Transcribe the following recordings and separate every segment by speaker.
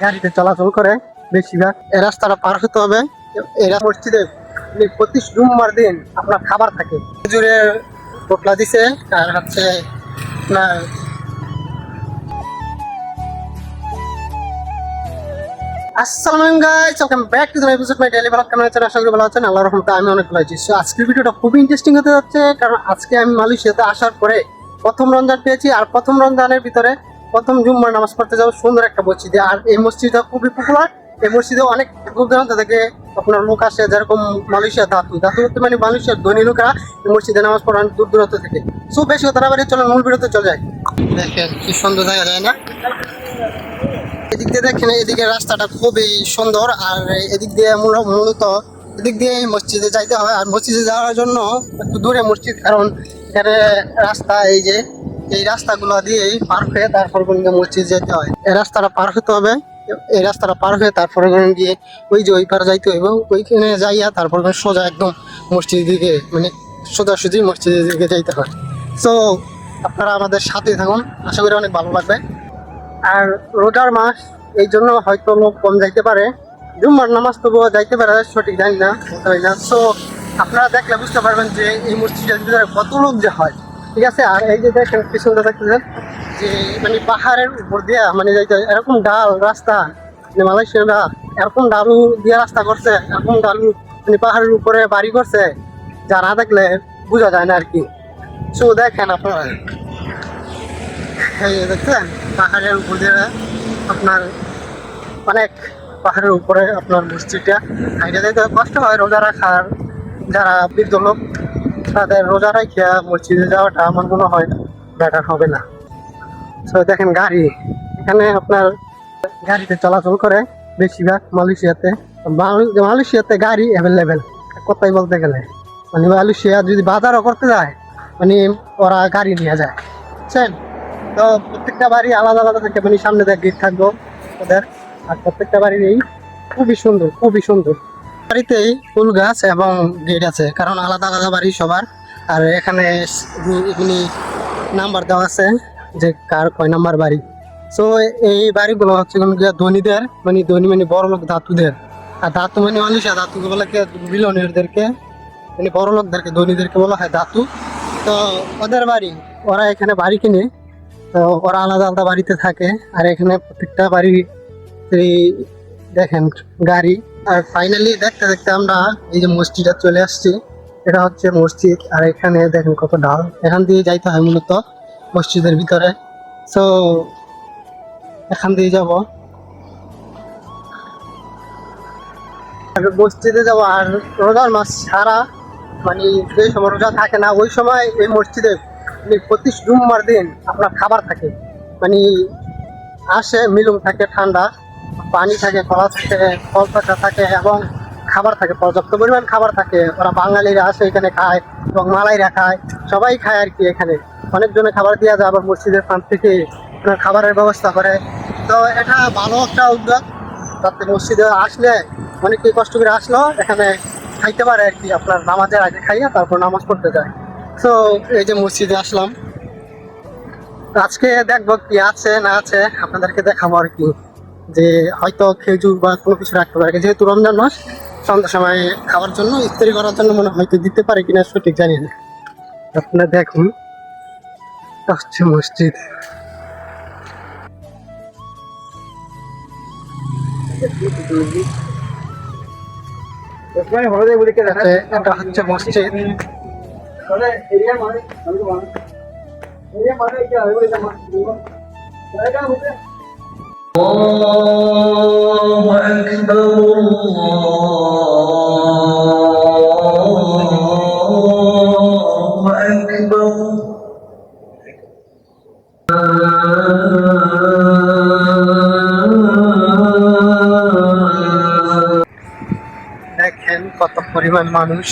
Speaker 1: গাড়িতে চলাচল করে বেশিরভাগ। এই রাস্তাটা পার হতে হবে। এরা মসজিদে প্রতি জুম্মার দিন আপনার খাবার থাকে, খেজুরের টোপলা দিছে আর হচ্ছে আপনার আসসালামু আলাইকুম guys, welcome back to the episode my daily blog. কেমন আছেন? আশা করি ভালো আছেন। আল্লাহর রহমতে আমি অনেক ভালো আছি। সো আজকের ভিডিওটা খুবই ইন্টারেস্টিং হতে যাচ্ছে, কারণ আজকে আমি মালয়েশিয়াতে আসার পরে প্রথম রমজান পেয়েছি। আর প্রথম রমজানের ভিতরে প্রথম জুম্মার নামাজ পড়তে যাবো সুন্দর একটা মসজিদে। আর এই মসজিদটা খুবই পপুলার। এই মসজিদে অনেক দূর দূরান্ত থেকে আপনার লোক আসে, যেরকম মালয়েশিয়া ধাতু বলতে মানে মালয়েশিয়ার ধনী লোকরা এই মসজিদে নামাজ পড়ান দূর দূরান্ত থেকে। সো বেশি কথা না বাড়িয়ে চলো মূল ভিডিওতে চলে যায়। দেখেন কি সুন্দর জায়গা, যায় না? এদিক দিয়ে দেখেন, এদিকে রাস্তাটা খুবই সুন্দর। আর এদিক দিয়ে মূলত এদিক দিয়ে মসজিদে যাইতে হয়। আর মসজিদে যাওয়ার জন্য একটু দূরে মসজিদ, কারণ এখানে রাস্তা এই রাস্তাগুলো দিয়েই পার হয়ে তারপর মসজিদ যেতে হয়। এই রাস্তাটা পার হতে হবে। এই রাস্তাটা পার হয়ে তারপরে গিয়ে ওই যে ওই পার যাইতে হইব, ওইখানে যাইয়া তারপর সোজা একদম মসজিদের দিকে, মানে সোজাসুজি মসজিদের দিকে যাইতে হয়। সো আপনারা আমাদের সাথে থাকুন, আশা করি অনেক ভালো লাগবে। আর রোজার মাস, এই জন্য হয়তো লোক কম যাইতে পারে। জুম্মার নামাজ তবুও যাইতে পারে, সঠিক জানি না, বলতে পারি না। সো আপনারা দেখলে বুঝতে পারবেন যে এই মসজিদের ভিতরে কত লোক যে হয়, ঠিক আছে? আর এই যে দেখেন পিছনটা দেখতেছেন যে মানে পাহাড়ের উপর দিয়ে মানে যাইতে হয়। এরকম ডাল রাস্তা, মানে মালয়েশিয়ানরা এরকম ডালু দিয়ে রাস্তা করছে, এরকম ডালু মানে পাহাড়ের উপরে বাড়ি করছে, যা না দেখলে বোঝা যায় না আর কি। সো দেখেন আপনারা, এই দেখছেন পাহাড়ের উপর দিয়ে আপনার অনেক পাহাড়ের উপরে আপনার মসজিদটা হাইটে যেতে কষ্ট হয়। রোজা রাখার যারা বৃদ্ধ লোক, তাদের রোজা রাখিয়া মসজিদে যাওয়াটা আমার মনে হয় বেটার হবে না। তো দেখেন গাড়ি, এখানে আপনার গাড়িতে চলাচল করে বেশিরভাগ মালয়েশিয়াতে গাড়ি অ্যাভেলেবেল কোথায় বলতে গেলে, মানে মালয়েশিয়া যদি বাজারও করতে যায় মানে ওরা গাড়ি নিয়ে যায়, বুঝছেন? তো প্রত্যেকটা বাড়ি আলাদা আলাদা থাকে, মানে সামনে দেখ গেট থাকবো ওদের। আর প্রত্যেকটা বাড়ির এই খুবই সুন্দর, খুবই সুন্দর। বাড়িতেই ফুল গাছ এবং গেট আছে, কারণ আলাদা আলাদা বাড়ি সবার। আর এখানে এমনি নাম্বার দেওয়া আছে যে কার কয় নাম্বার বাড়ি। সো এই বাড়িগুলো হচ্ছে ধনীদের, মানে ধনী মানে বড় লোক ধাতুদের। আর ধাতু মানে মালয়েশিয়া ধাতুকে বলা হয় বিলিয়নিয়ারদেরকে, মানে বড় লোকদেরকে, ধনীদেরকে বলা হয় ধাতু। তো ওদের বাড়ি, ওরা এখানে বাড়ি কিনে, তো ওরা আলাদা আলাদা বাড়িতে থাকে। আর এখানে প্রত্যেকটা বাড়ি এই দেখেন গাড়ি। আর ফাইনালি দেখতে দেখতে আমরা এই যে মসজিদে চলে আসছি। এটা হচ্ছে মসজিদ। আর এখানে দেখেন কত ঢাল, এখান দিয়ে যাইতে হয় মূলত মসজিদের ভিতরে। সো এখান দিয়ে যাব, আর মসজিদে যাবো। আর রোজার মাস ছাড়া মানে যে সময় রোজা থাকে না, ওই সময় এই মসজিদে প্রতি জুম্মার দিন আপনার খাবার থাকে, মানে আসে মিলুম থাকে, ঠান্ডা পানি থাকে, কলা থাকে, ফল পাতা থাকে এবং খাবার থাকে, পর্যাপ্ত পরিমাণ খাবার থাকে। ওরা বাঙালিরা আসে এখানে খায় এবং মালাইরা খায়, সবাই খায় আর কি। এখানে অনেকজনে খাবার দেওয়া যায়, আবার মসজিদের প্রান্ত থেকে আপনার খাবারের ব্যবস্থা করে। তো এটা ভালো একটা উদ্যোগ, তাতে মসজিদে আসলে অনেকেই কষ্ট করে আসলো এখানে খাইতে পারে আর কি। আপনার নামাজের আগে খাইয়া তারপর নামাজ পড়তে যায়। তো এই যে মসজিদে আসলাম, আজকে দেখবো কি আছে না আছে, আপনাদেরকে দেখাবো আর কি। যে হয়তো খেজুর বা কোনো কিছু রাখতে পারে, যেহেতু রমজান মাস, সন্ধ্যার সময় খাওয়ার জন্য, ইফতারি করার জন্য মনে হয়তো দিতে পারে কিনা সঠিক জানি না। আপনারা দেখুন, হচ্ছে মসজিদ। এটা হচ্ছে মসজিদ।
Speaker 2: الله أكبر الله أكبر
Speaker 1: দেখেন কত পরিমাণ মানুষ।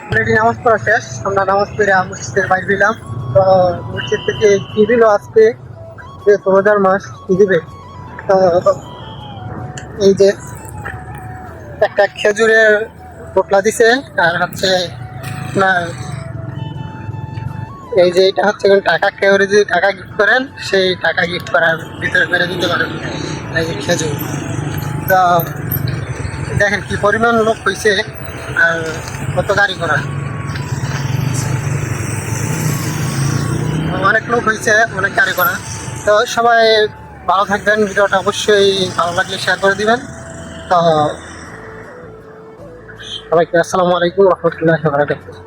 Speaker 1: অলরেডি নামাজ পড়া শেষ, আমরা নামাজ পড়ে মসজিদের বাইরে দিলাম। তো মসজিদ থেকে কি দিল আজকে, যে রোজার মাস কি দিবে। তো এই যে একটা খেজুরের টোপলা দিছে, আর হচ্ছে আপনার এই যে এটা হচ্ছে টাকা, কেউ যদি টাকা গিফট করেন সেই টাকা গিফট করার ভিতরে করে দিতে পারেন। এই খেজুর। তো দেখেন কি পরিমাণ লোক হয়েছে আর কত গাড়ি ঘোড়া, অনেক লোক হয়েছে, অনেক গাড়ি ঘোড়া। তো সবাই ভালো থাকবেন, ভিডিওটা অবশ্যই ভালো লাগলে শেয়ার করে দিবেন। তো সবাইকে আসসালামু আলাইকুম রহমতুল্লাহি ওয়া বারাকাতুহু।